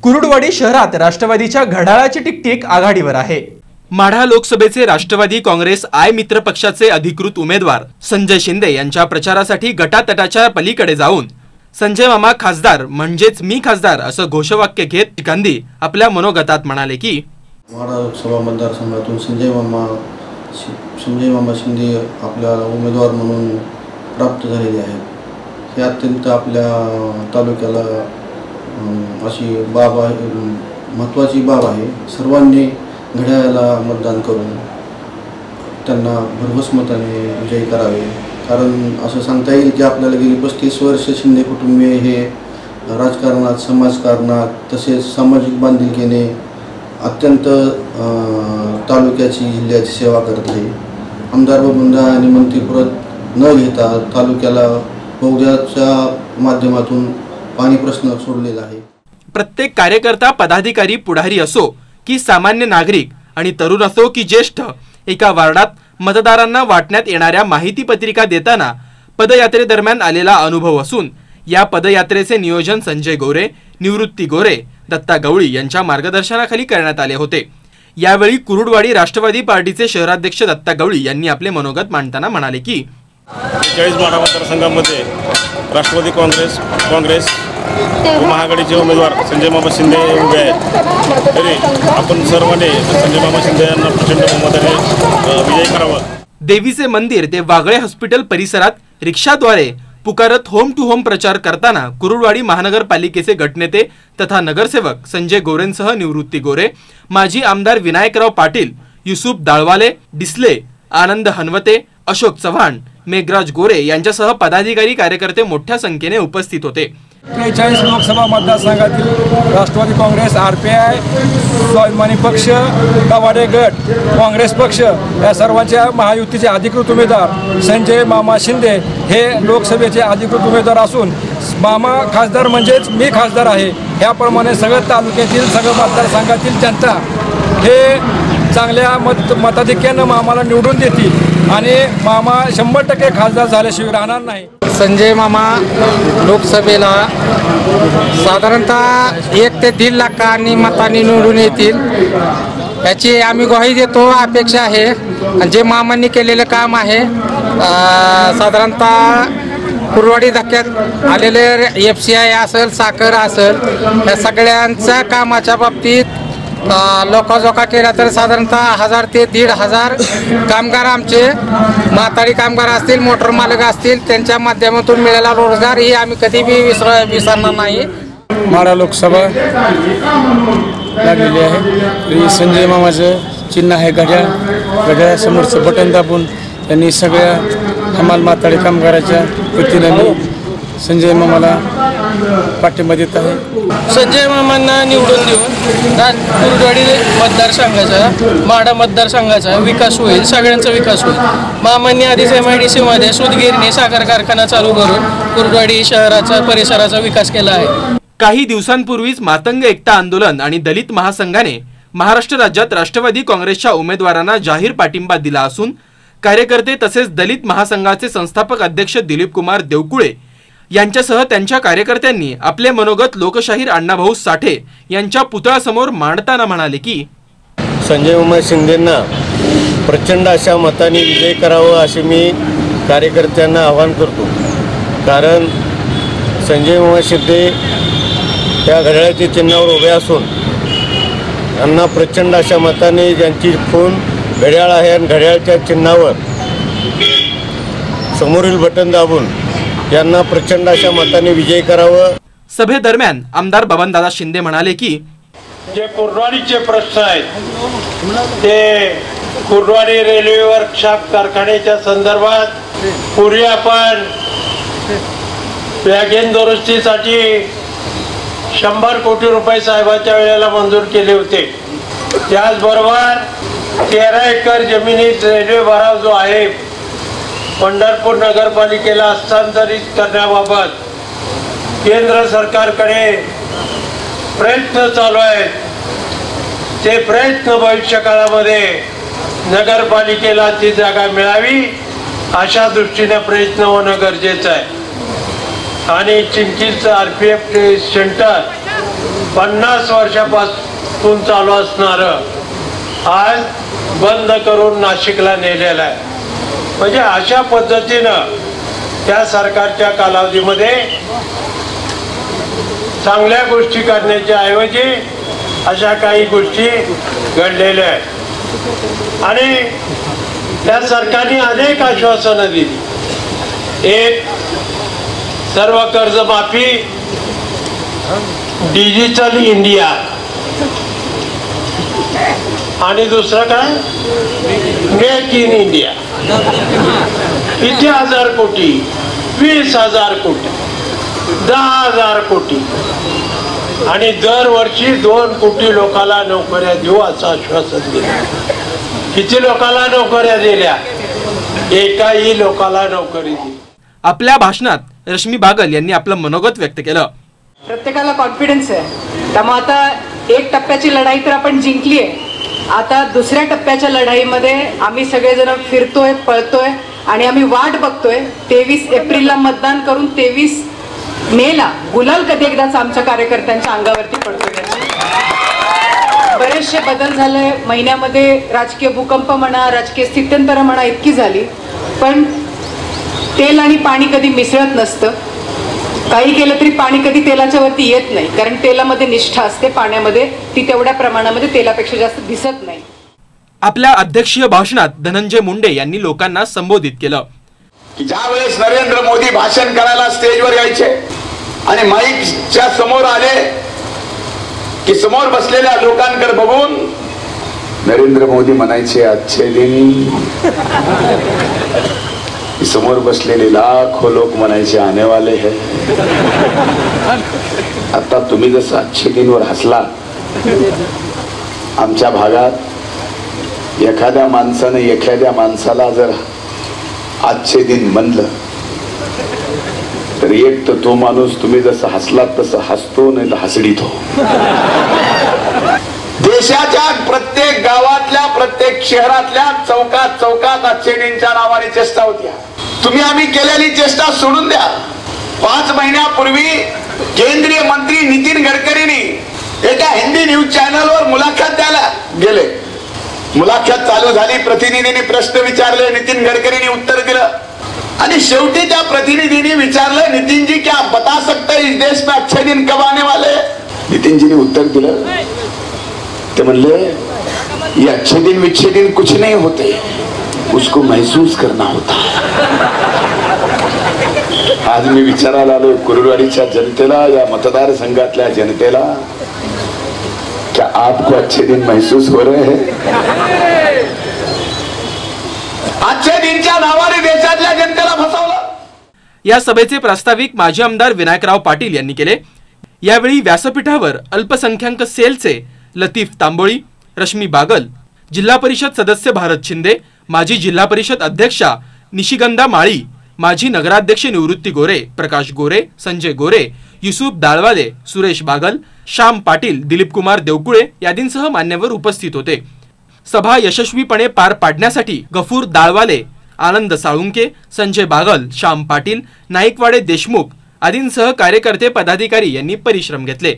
कुरुडवाडी शहरात राष्ट्रवादीच्या घड्याळाची टिकटिक आघाडीवर आहे। माढा लोकसभेचे राष्ट्रवादी काँग्रेस आय मित्र पक्षाचे अधिकृत उमेदवार संजय शिंदे यांच्या प्रचारासाठी गटातटाच्या पलीकडे जाऊन संजय मामा खासदार म्हणजेच मी खासदार असं घोषवाक्य घेत गांधी आपल्या मनोगतात म्हणाले की माढा लोकसभा मतदारसंघातून संजय मामा शिंदे आपल्या उमेदवार म्हणून प्राप्त झालेले आहेत। हे अत्यंत आपल्या तालुक्याला अशी बाब आहे, महत्त्वाची बाब आहे। सर्वांनी घड्याळाला मतदान करून त्यांना भरघोस मताने विजयी करावे, कारण असं सांगता येईल की आपल्याला गेली 35 वर्ष शिंदे कुटुंबीय हे राजकारणात, समाजकारणात तसेच सामाजिक बांधिलकीने अत्यंत तालुक्याची जिल्ह्याची सेवा करत आहे। आमदार बबनदा आणि मंत्रिपद न घेता तालुक्याला बोगद्याच्या माध्यमातून पाणी प्रश्न सोडलेला आहे। प्रत्येक कार्यकर्ता, पदाधिकारी, पुढारी असो की सामान्य नागरिक आणि तरुण असो की ज्येष्ठ, एका वार्डात मतदारांना वाटण्यात येणाऱ्या माहिती पत्रिका देताना पदयात्रेदरम्यान आलेला अनुभव असून या पदयात्रेचे नियोजन संजय गोरे, निवृत्ती गोरे, दत्ता गवळी यांच्या मार्गदर्शनाखाली करण्यात आले होते। यावेळी कुरुडवाडी राष्ट्रवादी पार्टीचे शहराध्यक्ष दत्ता गवळी यांनी आपले मनोगत मांडताना म्हणाले की 40 माढा मतदारसंघामध्ये राष्ट्रवादी काँग्रेस महाआघाडीचे उमेदवार संजय मामा शिंदे उभे आहेत। तरी आपण सर्वांनी संजय मामा शिंदे यांना प्रचंड बहुमताने विजयी करावा। देवीचे मंदिर ते वागळे हॉस्पिटल परिसरात रिक्षाद्वारे पुकारत होम टू होम प्रचार करताना कुरुडवाडी महानगरपालिकेचे गटनेते तथा नगरसेवक संजय गोरेंसह निवृत्ती गोरे, माजी आमदार विनायकराव पाटील, युसुफ दाळवाले, डिसले, आनंद हनवते, अशोक चव्हाण, मेघराज गोरे यांच्यासह पदाधिकारी, कार्यकर्ते मोठ्या संख्येने उपस्थित होते। 43 लोकसभा मतदारसंघातील राष्ट्रवादी काँग्रेस, आरपीआय, स्वाभिमानी पक्ष, कवाडे गट, काँग्रेस पक्ष या सर्वांच्या महायुतीचे अधिकृत उमेदवार संजय मामा शिंदे हे लोकसभेचे अधिकृत उमेदवार असून मामा खासदार म्हणजेच मी खासदार आहे याप्रमाणे सगळ्या तालुक्यातील, सगळ्या मतदारसंघातील जनता हे चांगल्या मताधिक्यानं मामाला निवडून देतील आणि मामा 100% खासदार झाल्याशिवाय राहणार नाही। संजय मामा लोकसभेला साधारणतः 1 ते 1.5 लाखांनी मतांनी निवडून येतील याची आम्ही ग्वाही देतो, अपेक्षा आहे। आणि जे मामांनी केलेलं काम आहे साधारणतः कुरुडवाडी धक्क्यात आलेले FCI असेल, साखर असेल, या सगळ्यांच्या कामाच्या बाबतीत लोकाजोका केला तर साधारणतः 1000 ते 1,500 कामगार आमचे माथाडी कामगार असतील, मोटर मालक असतील, त्यांच्या माध्यमातून मिळालेला रोजगार ही आम्ही कधीही विसरणार नाही। माढा लोकसभा लागलेली आहे। संजय मामाचं चिन्ह आहे घड्याळासमोरचं बटन दाबून त्यांनी सगळ्या हमाल माथाडी कामगाराच्या वतीने संजय मामाला पाठिंबा देत आहे। संजय मामांना निवडून देऊन कुरुडवाडी मतदारसंघाचा, माढा मतदारसंघाचा विकास होईल, सगळ्यांचा विकास होईल। मामांनी आधीच MIDC मध्ये सूतगिरणी, साखर कारखाना चालू करून कुरुडवाडी शहराचा, परिसराचा विकास केला आहे। काही दिवसांपूर्वीच मातंग एकता आंदोलन आणि दलित महासंघाने महाराष्ट्र राज्यात राष्ट्रवादी काँग्रेसच्या उमेदवारांना जाहीर पाठिंबा दिला असून कार्यकर्ते तसेच दलित महासंघाचे संस्थापक अध्यक्ष दिलीप कुमार देवकुळे यांच्यासह त्यांच्या कार्यकर्त्यांनी आपले मनोगत लोकशाहीर अण्णाभाऊ साठे यांच्या पुतळ्यासमोर मांडताना म्हणाले की संजय मामा शिंदेंना प्रचंड अशा मताने विजय करावं असे मी कार्यकर्त्यांना आवाहन करतो, कारण संजय मामा शिंदे या घड्याळाच्या चिन्हावर उभे असून त्यांना प्रचंड अशा मताने, ज्यांची खून घड्याळ आहे आणि घड्याळच्या चिन्हावर समोरील बटन दाबून यांना प्रचंड अशा मताने विजय करावं। सभेदरम्यान आमदार बबनदादा शिंदे म्हणाले की जे कुरुडवाडीचे प्रश्न आहेत ते कुरुडवाडी रेल्वे वर्कशॉप कारखान्याच्या संदर्भात पूर्वी आपण वॅगन दुरुस्तीसाठी 100 कोटी रुपये साहेबांच्या वेळेला मंजूर केले होते। त्याचबरोबर 13 एकर जमिनीत रेल्वे भराव जो आहे पंढरपूर नगरपालिकेला हस्तांतरित करण्याबाबत केंद्र सरकारकडे प्रयत्न चालू आहेत। ते प्रयत्न भविष्य काळामध्ये नगरपालिकेला ती जागा मिळावी अशा दृष्टीने प्रयत्न होणं गरजेचं आहे। आणि चिंचीचं RPF सेंटर 50 वर्षापासून चालू असणारं आज बंद करून नाशिकला नेलेलं आहे. म्हणजे अशा पद्धतीनं त्या सरकारच्या कालावधीमध्ये चांगल्या गोष्टी करण्याच्या ऐवजी अशा काही गोष्टी घडलेल्या आहेत. आणि त्या सरकारने अनेक आश्वासनं दिली. एक, सर्व कर्जमाफी, डिजिटल इंडिया, आणि दुसरं काय, मेक इन इंडिया. किती हजार कोटी, 20,000 कोटी, 10,000 कोटी, आणि दरवर्षी 2 कोटी लोकांना नोकऱ्या देऊ असं आश्वासन दिलं. किती लोकांना नोकऱ्या दिल्या? एकाही लोकाला नोकरी दिली. आपल्या भाषणात रश्मी बागल यांनी आपलं मनोगत व्यक्त केलं. प्रत्येकाला कॉन्फिडन्स आहे. त्यामुळे आता एक टप्प्याची लढाई तर आपण जिंकली आहे. आता दुसऱ्या टप्प्याच्या लढाईमध्ये आम्ही सगळेजण फिरतोय, पळतोय आणि आम्ही वाट बघतोय 23 एप्रिलला मतदान करून 23 मेला गुलाल कधी एकदाच आमच्या कार्यकर्त्यांच्या अंगावरती पडतोय. बरेचसे बदल झाले महिन्यामध्ये. राजकीय भूकंप म्हणा, राजकीय स्थित्यंतर म्हणा, इतकी झाली. पण तेल आणि पाणी कधी मिसळत नसतं. काही केलं तरी पाणी कधी तेलाच्या वरती येत नाही, कारण तेलामध्ये निष्ठा असते, पाण्यामध्ये ती तेवढ्या प्रमाणामध्ये तेलापेक्षा जास्त दिसत नाही. आपल्या अध्यक्षीय भाषणात धनंजय मुंडे यांनी लोकांना संबोधित केलं की ज्या वेळेस नरेंद्र मोदी भाषण करायला स्टेजवर यायचे आणि माईकच्या समोर आले की समोर बसलेल्या लोकांकडे बघून नरेंद्र मोदी म्हणायचे, अच्छे दिन. समोर बसलेले लाखो लोक म्हणायचे, आने वाले है. आता तुम्ही जसं अच्छे दिनवर हसला, आमच्या भागात एखाद्या माणसाने एखाद्या माणसाला जर आजचे दिन म्हणलं तर एक तर तो माणूस तुम्ही जसं हसलात तसं हसतो, नाही तर हसडीत हो. देशाच्या प्रत्येक गावातल्या, प्रत्येक शहरातल्या चौकात चौकात आजचे दिनच्या नावाने चेष्टा होत्या. तुम्ही आम्ही केलेली चेष्टा सोडून द्या. 5 महिन्यापूर्वी केंद्रीय मंत्री नितीन गडकरींनी एका हिंदी न्यूज चॅनलवर मुलाखत द्यायला गेले. मुलाखत चालू झाली, प्रतिनिधींनी प्रश्न विचारले, नितीन गडकरींनी उत्तर दिलं आणि शेवटी त्या प्रतिनिधींनी विचारलं, नितीन जी क्या बता सकते इस देश में अच्छे दिन कब आने वाले? नितीनजींनी उत्तर दिलं, ते म्हणले, ये अच्छे दिन विच्छे दिन कुछ नहीं होते, उसको महसूस करना होता. आज मी विचारायला आलो कुरुडवाडीच्या जनतेला, या मतदारसंघातल्या जनतेला, क्या आपको अच्छे दिन महसूस हो रहे हैं? अच्छे दिनच्या नावाने देशातल्या जनतेला फसवलं. या सभेचे प्रास्ताविक माजी आमदार विनायकराव पाटील यांनी केले. यावेळी व्यासपीठावर अल्पसंख्याक सेलचे लतीफ तांबोळी, रश्मी बागल, जिल्हा परिषद सदस्य भारत शिंदे, माजी जिल्हा परिषद अध्यक्षा निशिगंधा माळी, माजी नगराध्यक्ष निवृत्ती गोरे, प्रकाश गोरे, संजय गोरे, युसुफ दाळवाले, सुरेश बागल, श्याम पाटील, दिलीप कुमार देवकुळे यादींसह मान्यवर उपस्थित होते. सभा यशस्वीपणे पार पाडण्यासाठी गफूर दाळवाले, आनंद साळुंके, संजय बागल, श्याम पाटील, नाईकवाडे देशमुख आदींसह कार्यकर्ते पदाधिकारी यांनी परिश्रम घेतले.